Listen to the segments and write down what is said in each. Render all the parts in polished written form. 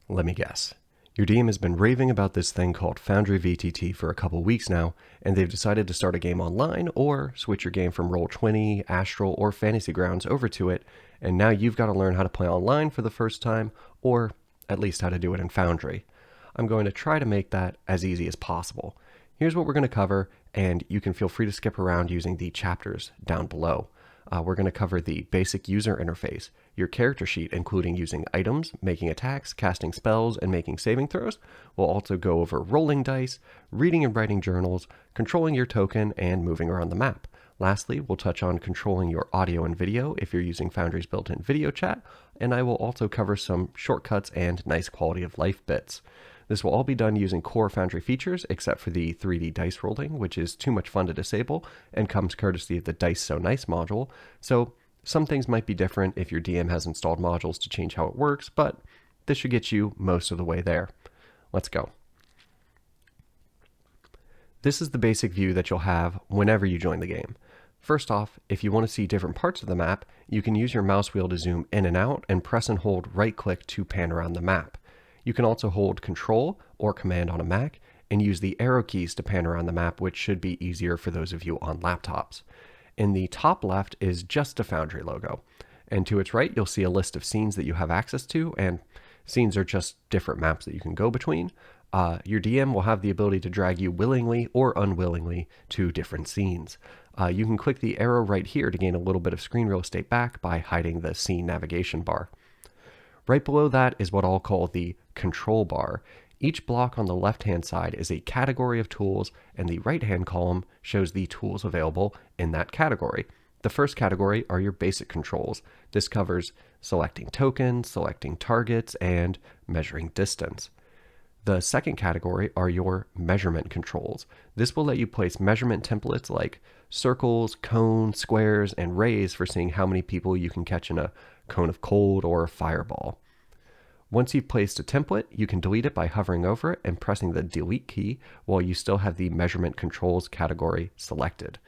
Let me guess. Your DM has been raving about this thing called Foundry VTT for a couple weeks now, and they've decided to start a game online or switch your game from Roll20, Astral, or Fantasy Grounds over to it, and now you've got to learn how to play online for the first time, or at least how to do it in Foundry. I'm going to try to make that as easy as possible. Here's what we're going to cover, and you can feel free to skip around using the chapters down below. We're going to cover the basic user interface, your character sheet, including using items, making attacks, casting spells, and making saving throws. We'll also go over rolling dice, reading and writing journals, controlling your token, and moving around the map. Lastly, we'll touch on controlling your audio and video if you're using Foundry's built-in video chat, and I will also cover some shortcuts and nice quality of life bits. This will all be done using core Foundry features, except for the 3D dice rolling, which is too much fun to disable and comes courtesy of the Dice So Nice module. So some things might be different if your DM has installed modules to change how it works, but this should get you most of the way there. Let's go. This is the basic view that you'll have whenever you join the game. First off, if you want to see different parts of the map, you can use your mouse wheel to zoom in and out and press and hold right-click to pan around the map. You can also hold Control or Command on a Mac and use the arrow keys to pan around the map, which should be easier for those of you on laptops. In the top left is just a Foundry logo, and to its right you'll see a list of scenes that you have access to, and scenes are just different maps that you can go between. Your DM will have the ability to drag you willingly or unwillingly to different scenes. You can click the arrow right here to gain a little bit of screen real estate back by hiding the scene navigation bar. Right below that is what I'll call the control bar. Each block on the left-hand side is a category of tools, and the right-hand column shows the tools available in that category. The first category are your basic controls. This covers selecting tokens, selecting targets, and measuring distance. The second category are your measurement controls. This will let you place measurement templates like circles, cones, squares, and rays for seeing how many people you can catch in a cone of cold or a fireball. Once you've placed a template, you can delete it by hovering over it and pressing the delete key while you still have the measurement controls category selected.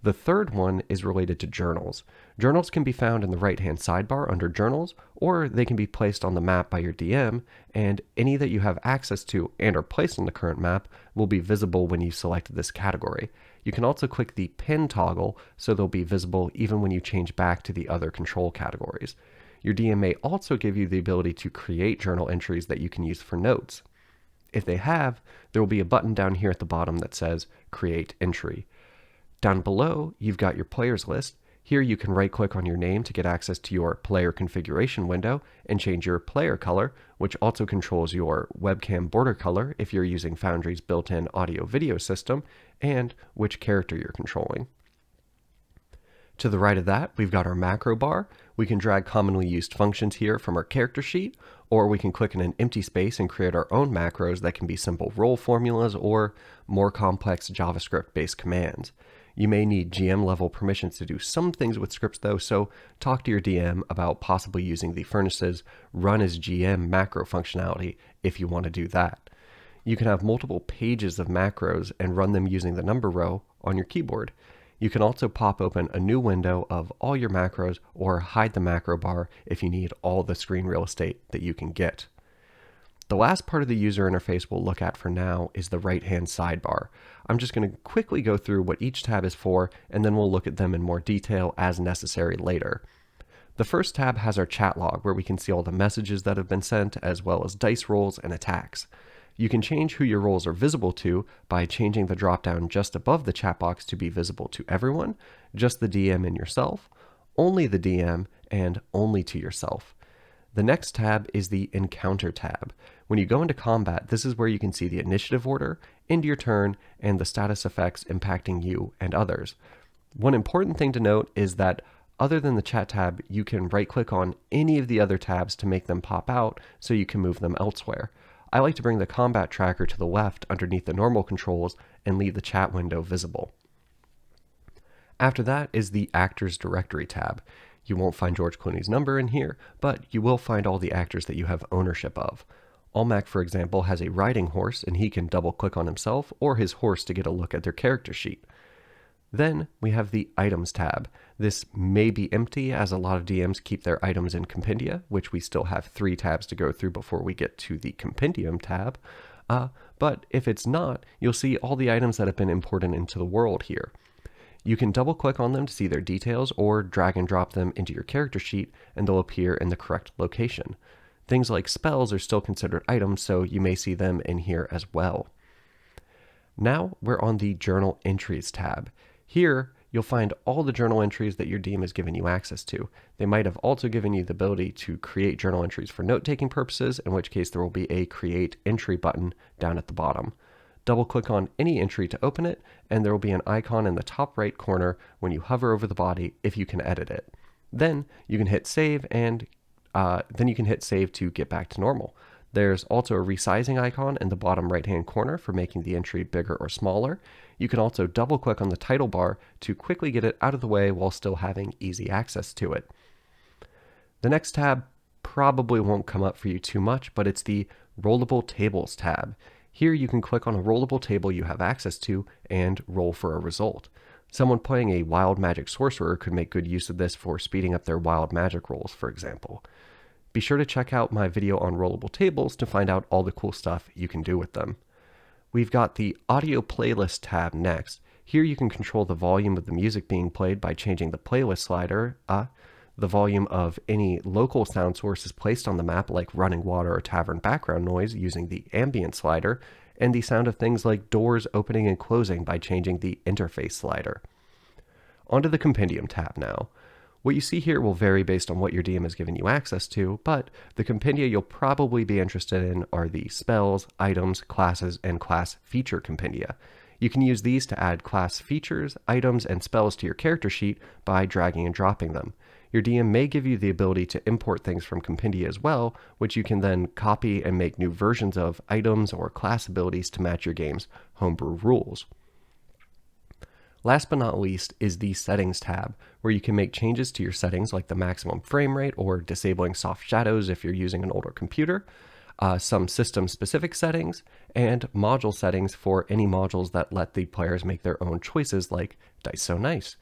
The third one is related to journals. Journals can be found in the right-hand sidebar under Journals, or they can be placed on the map by your DM, and any that you have access to and are placed on the current map will be visible when you select this category. You can also click the pin toggle so they'll be visible even when you change back to the other control categories. Your DM may also give you the ability to create journal entries that you can use for notes. If they have, there will be a button down here at the bottom that says Create Entry. Down below, you've got your players list. Here you can right-click on your name to get access to your player configuration window and change your player color, which also controls your webcam border color if you're using Foundry's built-in audio-video system, and which character you're controlling. To the right of that, we've got our macro bar. We can drag commonly used functions here from our character sheet, or we can click in an empty space and create our own macros that can be simple roll formulas or more complex JavaScript-based commands. You may need GM level permissions to do some things with scripts though, so talk to your DM about possibly using the Furnace's run as GM macro functionality if you want to do that. You can have multiple pages of macros and run them using the number row on your keyboard. You can also pop open a new window of all your macros or hide the macro bar if you need all the screen real estate that you can get. The last part of the user interface we'll look at for now is the right-hand sidebar. I'm just going to quickly go through what each tab is for, and then we'll look at them in more detail as necessary later. The first tab has our chat log, where we can see all the messages that have been sent, as well as dice rolls and attacks. You can change who your rolls are visible to by changing the drop-down just above the chat box to be visible to everyone, just the DM and yourself, only the DM, and only to yourself. The next tab is the Encounter tab. When you go into combat, this is where you can see the initiative order, end your turn, and the status effects impacting you and others. One important thing to note is that other than the chat tab, you can right-click on any of the other tabs to make them pop out so you can move them elsewhere. I like to bring the combat tracker to the left underneath the normal controls and leave the chat window visible. After that is the Actors Directory tab. You won't find George Clooney's number in here, but you will find all the actors that you have ownership of. Almac, for example, has a riding horse, and he can double-click on himself or his horse to get a look at their character sheet. Then we have the Items tab. This may be empty as a lot of DMs keep their items in Compendia, which we still have 3 tabs to go through before we get to the Compendium tab. But if it's not, you'll see all the items that have been imported into the world here. You can double click on them to see their details or drag and drop them into your character sheet and they'll appear in the correct location. Things like spells are still considered items, so you may see them in here as well. Now we're on the Journal Entries tab. Here, you'll find all the journal entries that your DM has given you access to. They might have also given you the ability to create journal entries for note-taking purposes, in which case there will be a Create Entry button down at the bottom. Double-click on any entry to open it, and there will be an icon in the top right corner when you hover over the body if you can edit it. Then you can hit save, and to get back to normal. There's also a resizing icon in the bottom right-hand corner for making the entry bigger or smaller. You can also double-click on the title bar to quickly get it out of the way while still having easy access to it. The next tab probably won't come up for you too much, but it's the Rollable Tables tab. Here you can click on a rollable table you have access to and roll for a result. Someone playing a wild magic sorcerer could make good use of this for speeding up their wild magic rolls, for example. Be sure to check out my video on rollable tables to find out all the cool stuff you can do with them. We've got the Audio Playlist tab next. Here you can control the volume of the music being played by changing the playlist slider, the volume of any local sound sources placed on the map like running water or tavern background noise using the ambient slider, and the sound of things like doors opening and closing by changing the interface slider. Onto the Compendium tab now. What you see here will vary based on what your DM has given you access to, but the compendia you'll probably be interested in are the spells, items, classes, and class feature compendia. You can use these to add class features, items, and spells to your character sheet by dragging and dropping them. Your DM may give you the ability to import things from compendia as well, which you can then copy and make new versions of items or class abilities to match your game's homebrew rules. Last but not least is the Settings tab, where you can make changes to your settings like the maximum frame rate or disabling soft shadows if you're using an older computer, some system-specific settings, and module settings for any modules that let the players make their own choices like Dice So Nice.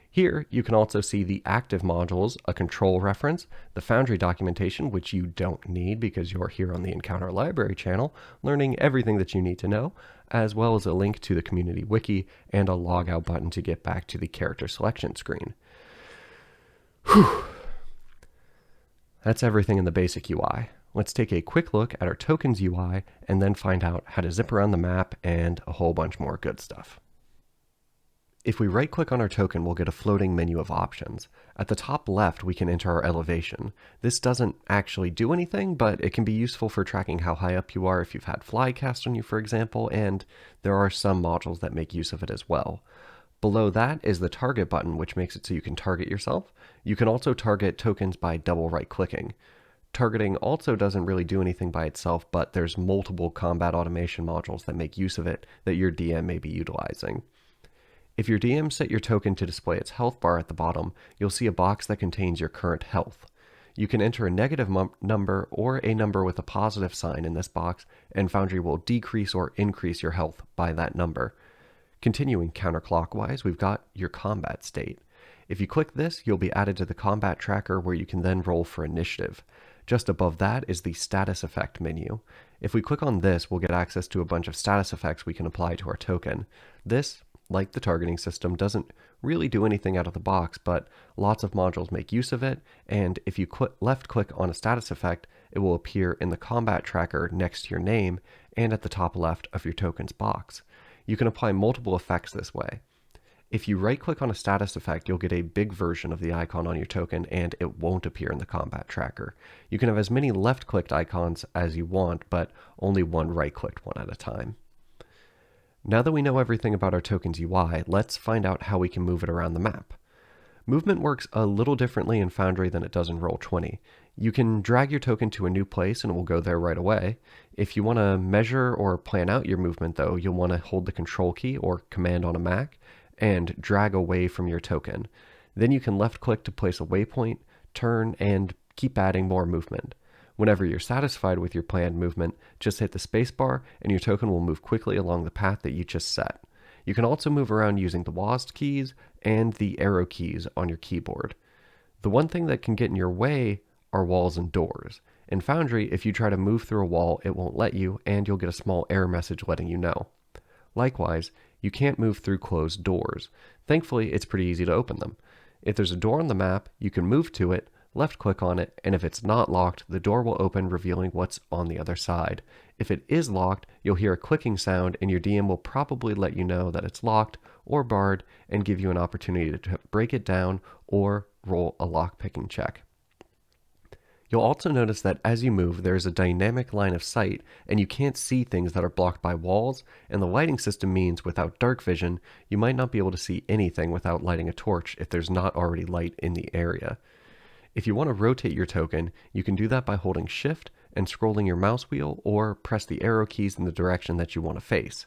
Here, you can also see the active modules, a control reference, the Foundry documentation, which you don't need because you're here on the Encounter Library channel, learning everything that you need to know, as well as a link to the community wiki and a logout button to get back to the character selection screen. Whew. That's everything in the basic UI. Let's take a quick look at our tokens UI and then find out how to zip around the map and a whole bunch more good stuff. If we right-click on our token, we'll get a floating menu of options. At the top left, we can enter our elevation. This doesn't actually do anything, but it can be useful for tracking how high up you are if you've had fly cast on you, for example, and there are some modules that make use of it as well. Below that is the target button, which makes it so you can target yourself. You can also target tokens by double right-clicking. Targeting also doesn't really do anything by itself, but there's multiple combat automation modules that make use of it that your DM may be utilizing. If your DM set your token to display its health bar at the bottom, you'll see a box that contains your current health. You can enter a negative number or a number with a positive sign in this box, and Foundry will decrease or increase your health by that number. Continuing counterclockwise, we've got your combat state. If you click this, you'll be added to the combat tracker where you can then roll for initiative. Just above that is the status effect menu. If we click on this, we'll get access to a bunch of status effects we can apply to our token. This, like the targeting system, doesn't really do anything out of the box, but lots of modules make use of it, and if you left click on a status effect, it will appear in the combat tracker next to your name and at the top left of your token's box. You can apply multiple effects this way. If you right click on a status effect, you'll get a big version of the icon on your token and it won't appear in the combat tracker. You can have as many left clicked icons as you want, but only one right clicked one at a time. Now that we know everything about our token's UI, let's find out how we can move it around the map. Movement works a little differently in Foundry than it does in Roll20. You can drag your token to a new place and it will go there right away. If you want to measure or plan out your movement though, you'll want to hold the Control key or Command on a Mac and drag away from your token. Then you can left click to place a waypoint, turn, and keep adding more movement. Whenever you're satisfied with your planned movement, just hit the spacebar and your token will move quickly along the path that you just set. You can also move around using the WASD keys and the arrow keys on your keyboard. The one thing that can get in your way are walls and doors. In Foundry, if you try to move through a wall, it won't let you, and you'll get a small error message letting you know. Likewise, you can't move through closed doors. Thankfully, it's pretty easy to open them. If there's a door on the map, you can move to it, left-click on it, and if it's not locked, the door will open, revealing what's on the other side. If it is locked, you'll hear a clicking sound, and your DM will probably let you know that it's locked or barred and give you an opportunity to break it down or roll a lock-picking check. You'll also notice that as you move, there's a dynamic line of sight, and you can't see things that are blocked by walls, and the lighting system means without dark vision, you might not be able to see anything without lighting a torch if there's not already light in the area. If you want to rotate your token, you can do that by holding Shift and scrolling your mouse wheel, or press the arrow keys in the direction that you want to face.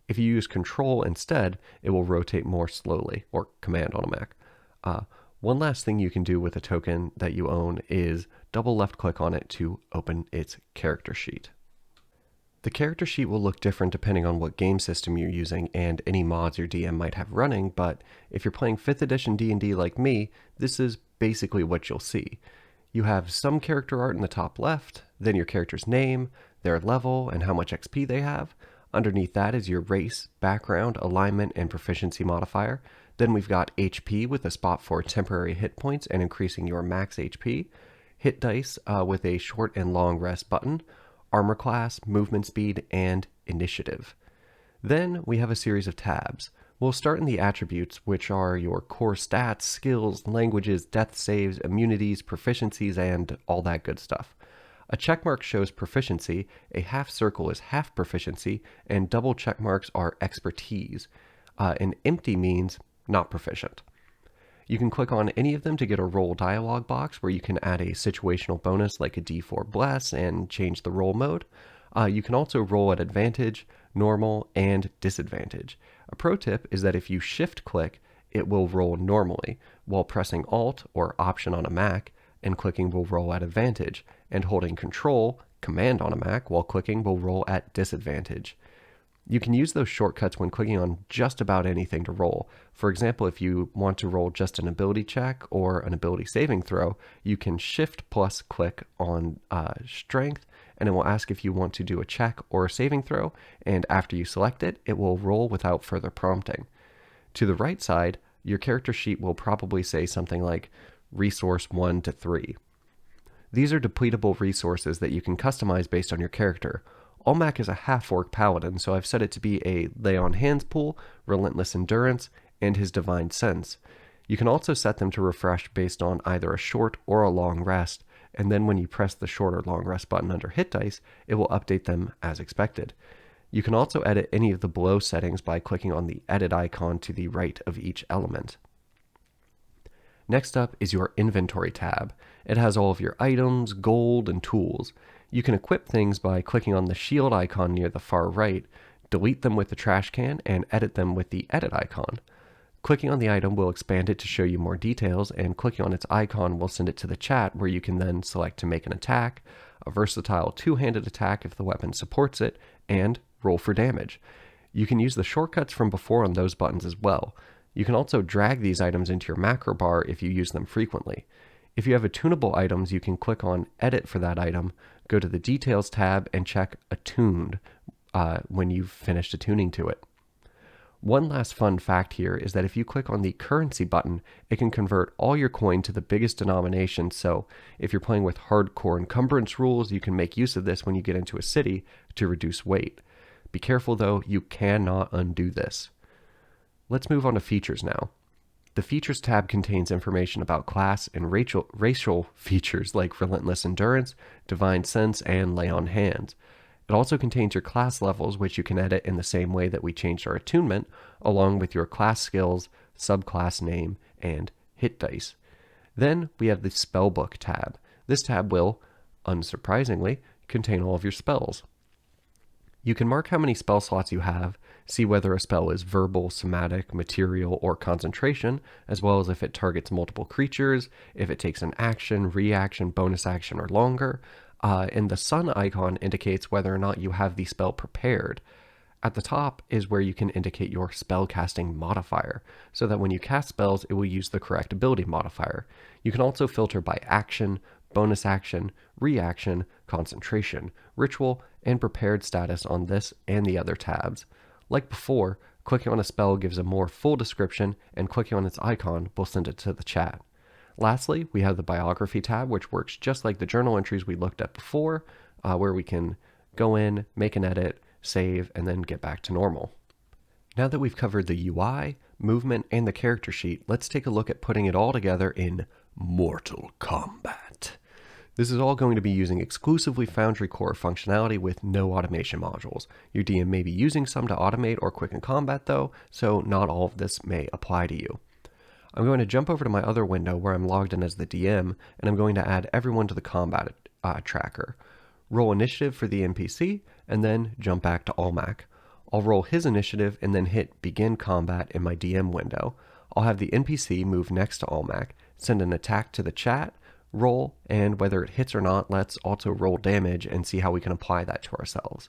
If you use Control instead, it will rotate more slowly, or Command on a Mac. One last thing you can do with a token that you own is double left click on it to open its character sheet. The character sheet will look different depending on what game system you're using and any mods your DM might have running, but if you're playing 5th edition D&D like me, this is basically what you'll see. You have some character art in the top left, then your character's name, their level, and how much XP they have. Underneath that is your race, background, alignment, and proficiency modifier. Then we've got HP with a spot for temporary hit points and increasing your max HP. Hit dice with a short and long rest button. Armor class, movement speed, and initiative. Then we have a series of tabs. We'll start in the attributes, which are your core stats, skills, languages, death saves, immunities, proficiencies, and all that good stuff. A checkmark shows proficiency, a half circle is half proficiency, and double checkmarks are expertise. An empty means not proficient. You can click on any of them to get a roll dialog box where you can add a situational bonus like a D4 bless and change the roll mode. You can also roll at advantage, normal, and disadvantage. A pro tip is that if you shift click, it will roll normally, while pressing Alt or Option on a Mac and clicking will roll at advantage, and holding Control, Command on a Mac while clicking will roll at disadvantage. You can use those shortcuts when clicking on just about anything to roll. For example, if you want to roll just an ability check or an ability saving throw, you can Shift plus click on Strength, and it will ask if you want to do a check or a saving throw, and after you select it, it will roll without further prompting. To the right side, your character sheet will probably say something like Resource 1 to 3. These are depletable resources that you can customize based on your character. Olmec is a half-orc paladin, so I've set it to be a Lay on Hands pool, Relentless Endurance, and his Divine Sense. You can also set them to refresh based on either a short or a long rest, and then when you press the short or long rest button under hit dice, it will update them as expected. You can also edit any of the below settings by clicking on the edit icon to the right of each element. Next up is your inventory tab. It has all of your items, gold, and tools. You can equip things by clicking on the shield icon near the far right, delete them with the trash can, and edit them with the edit icon. Clicking on the item will expand it to show you more details, and clicking on its icon will send it to the chat where you can then select to make an attack, a versatile two-handed attack if the weapon supports it, and roll for damage. You can use the shortcuts from before on those buttons as well. You can also drag these items into your macro bar if you use them frequently. If you have attunable items, you can click on Edit for that item, go to the Details tab, and check Attuned when you've finished attuning to it. One last fun fact here is that if you click on the Currency button, it can convert all your coin to the biggest denomination, so if you're playing with hardcore encumbrance rules, you can make use of this when you get into a city to reduce weight. Be careful though, you cannot undo this. Let's move on to features now. The Features tab contains information about class and racial features like Relentless Endurance, Divine Sense, and Lay on Hands. It also contains your class levels, which you can edit in the same way that we changed our attunement, along with your class skills, subclass name, and hit dice. Then we have the Spellbook tab. This tab will, unsurprisingly, contain all of your spells. You can mark how many spell slots you have, see whether a spell is verbal, somatic, material, or concentration, as well as if it targets multiple creatures, if it takes an action, reaction, bonus action, or longer, and the sun icon indicates whether or not you have the spell prepared. At the top is where you can indicate your spellcasting modifier, so that when you cast spells, it will use the correct ability modifier. You can also filter by action, bonus action, reaction, concentration, ritual, and prepared status on this and the other tabs. Like before, clicking on a spell gives a more full description, and clicking on its icon will send it to the chat. Lastly, we have the biography tab, which works just like the journal entries we looked at before, where we can go in, make an edit, save, and then get back to normal. Now that we've covered the UI, movement, and the character sheet, let's take a look at putting it all together in Mortal Kombat. This is all going to be using exclusively Foundry Core functionality with no automation modules. Your DM may be using some to automate or quicken combat though, so not all of this may apply to you. I'm going to jump over to my other window where I'm logged in as the DM, and I'm going to add everyone to the combat tracker. Roll initiative for the NPC, and then jump back to Almac. I'll roll his initiative and then hit begin combat in my DM window. I'll have the NPC move next to Almac, send an attack to the chat, roll, and whether it hits or not, let's also roll damage and see how we can apply that to ourselves.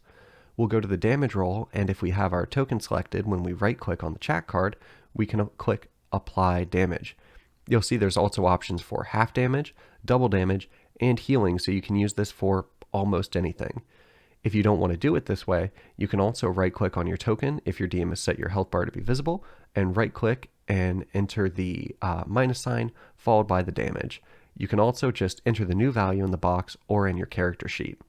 We'll go to the damage roll, and if we have our token selected, when we right click on the chat card, we can click apply damage. You'll see there's also options for half damage, double damage, and healing, so you can use this for almost anything. If you don't want to do it this way, you can also right click on your token if your DM has set your health bar to be visible, and right click and enter the minus sign followed by the damage. You can also just enter the new value in the box or in your character sheet.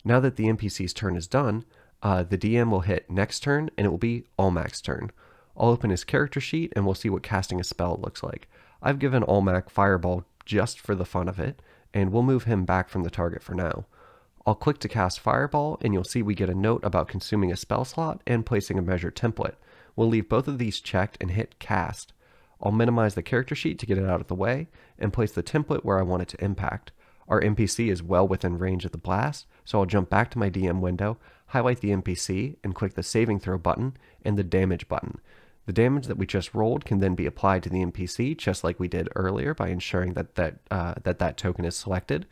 Now that the NPC's turn is done, the DM will hit next turn, and it will be Almac's turn. I'll open his character sheet and we'll see what casting a spell looks like. I've given Almac Fireball just for the fun of it, and we'll move him back from the target for now. I'll click to cast Fireball, and you'll see we get a note about consuming a spell slot and placing a measure template. We'll leave both of these checked and hit Cast. I'll minimize the character sheet to get it out of the way, and place the template where I want it to impact. Our NPC is well within range of the blast, so I'll jump back to my DM window, highlight the NPC, and click the saving throw button and the damage button. The damage that we just rolled can then be applied to the NPC, just like we did earlier, by ensuring that token is selected.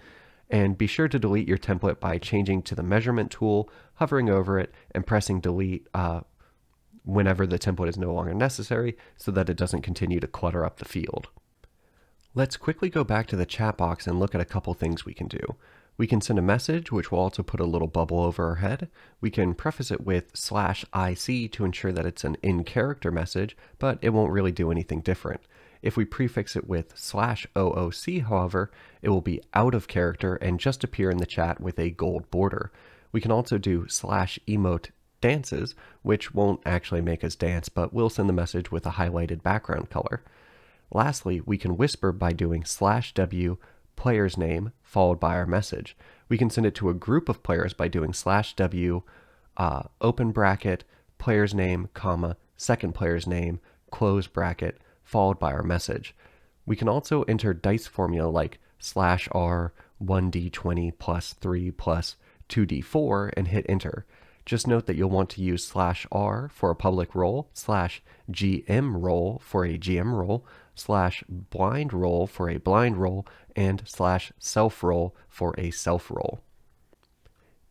And be sure to delete your template by changing to the measurement tool, hovering over it, and pressing delete whenever the template is no longer necessary, so that it doesn't continue to clutter up the field. Let's quickly go back to the chat box and look at a couple things we can do. We can send a message, which will also put a little bubble over our head. We can preface it with /IC to ensure that it's an in-character message, but it won't really do anything different. If we prefix it with /OOC, however, it will be out of character and just appear in the chat with a gold border. We can also do /emote dances, which won't actually make us dance, but will send the message with a highlighted background color. Lastly, we can whisper by doing /W player's name followed by our message. We can send it to a group of players by doing /W open bracket player's name, comma, second player's name, close bracket, followed by our message. We can also enter dice formula like /R 1d20 plus 3 plus 2d4 and hit enter. Just note that you'll want to use /R for a public roll, /GM roll for a GM roll, /blind roll for a blind roll, and /self roll for a self roll.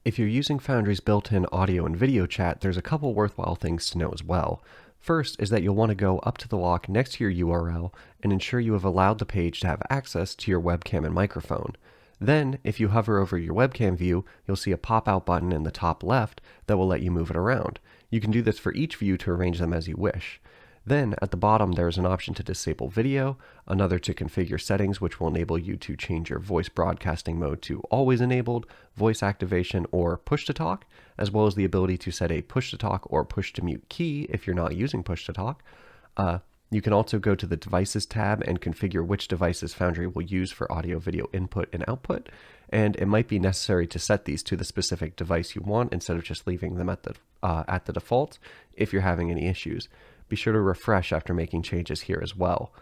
If you're using Foundry's built-in audio and video chat, there's a couple worthwhile things to know as well. First is that you'll want to go up to the lock next to your URL and ensure you have allowed the page to have access to your webcam and microphone. Then, if you hover over your webcam view, you'll see a pop-out button in the top left that will let you move it around. You can do this for each view to arrange them as you wish. Then, at the bottom, there is an option to disable video, another to configure settings which will enable you to change your voice broadcasting mode to always enabled, voice activation, or push-to-talk, as well as the ability to set a push-to-talk or push-to-mute key if you're not using push-to-talk. You can also go to the Devices tab and configure which devices Foundry will use for audio-video input and output, and it might be necessary to set these to the specific device you want instead of just leaving them at the default if you're having any issues. Be sure to refresh after making changes here as well.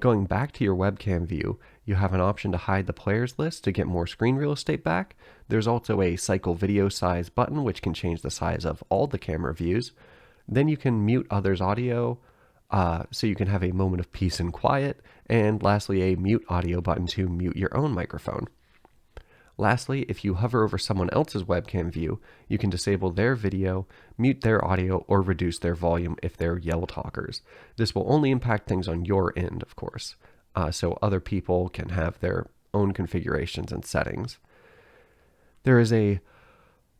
Going back to your webcam view, you have an option to hide the players list to get more screen real estate back. There's also a cycle video size button which can change the size of all the camera views. Then you can mute others' audio so you can have a moment of peace and quiet. And lastly, a mute audio button to mute your own microphone. Lastly, if you hover over someone else's webcam view, you can disable their video, mute their audio, or reduce their volume if they're yell talkers. This will only impact things on your end, of course, so other people can have their own configurations and settings. There is a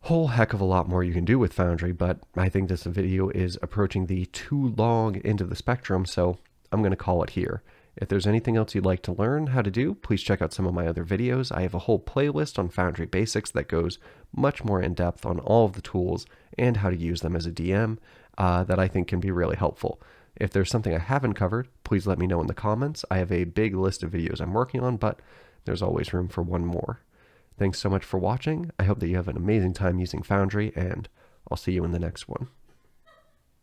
whole heck of a lot more you can do with Foundry, but I think this video is approaching the too long end of the spectrum, so I'm going to call it here. If there's anything else you'd like to learn how to do, please check out some of my other videos. I have a whole playlist on Foundry Basics that goes much more in depth on all of the tools and how to use them as a DM that I think can be really helpful. If there's something I haven't covered, please let me know in the comments. I have a big list of videos I'm working on, but there's always room for one more. Thanks so much for watching. I hope that you have an amazing time using Foundry, and I'll see you in the next one.